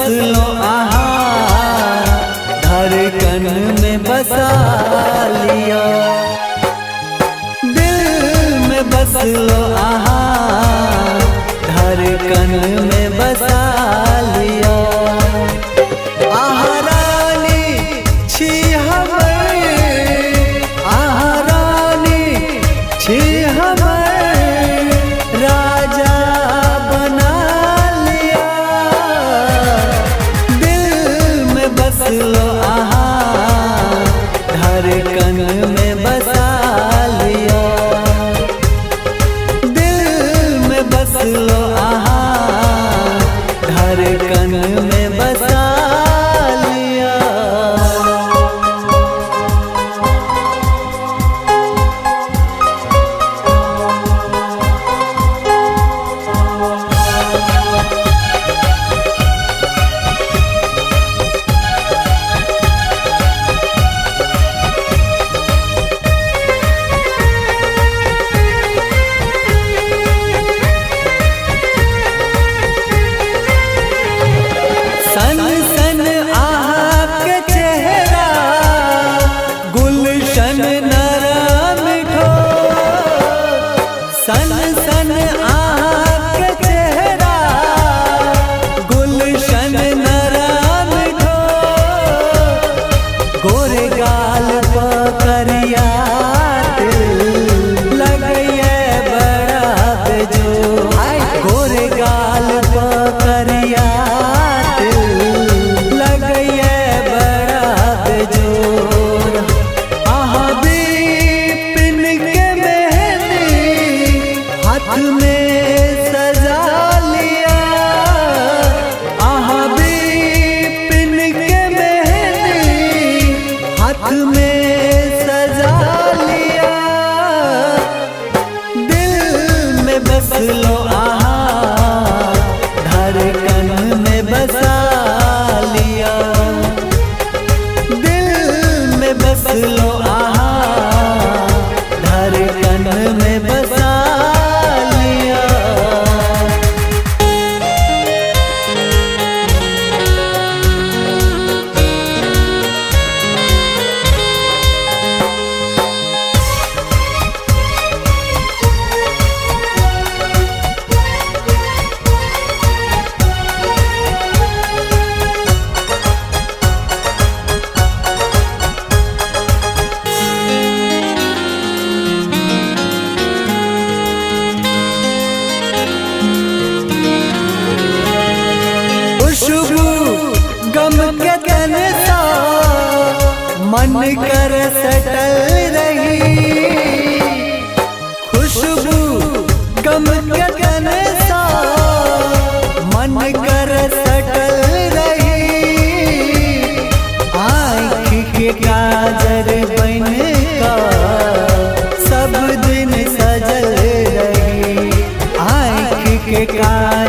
लो आहा, धड़कन में बसा लिया। दिल में बस लो आहा, धड़कन में बसा लिया। आहा रानी छी हमर, आहा रानी छी हमर, राजा बना लिया। दिल में बस लो आहा, धड़कन में बसा लिया। दिल में बस लो आहा, धड़कन में बसा लिया। सन सन आपके चेहरा, गुलशन नरम ठोर। सन सन आपके चेहरा, गुलशन नरम ठोर। गोरे गाल पकड़िया लगइए बड़ा बेजोर। गोरे गाल पकड़िया हाथ में सजा लिया। आहा बिपिन के मेहंदी हाथ में सजा लिया। दिल में बस लो आहा, धड़कन में बसा लिया। दिल में बस लो आहा, धड़कन में बसा लिया। खुशबू गम के तन सा मन कर सटल रही। खुशबू गम के तन सा मन कर सटल रही। आँख के काजर बन का सब दिन सजल रही। आँख के काजर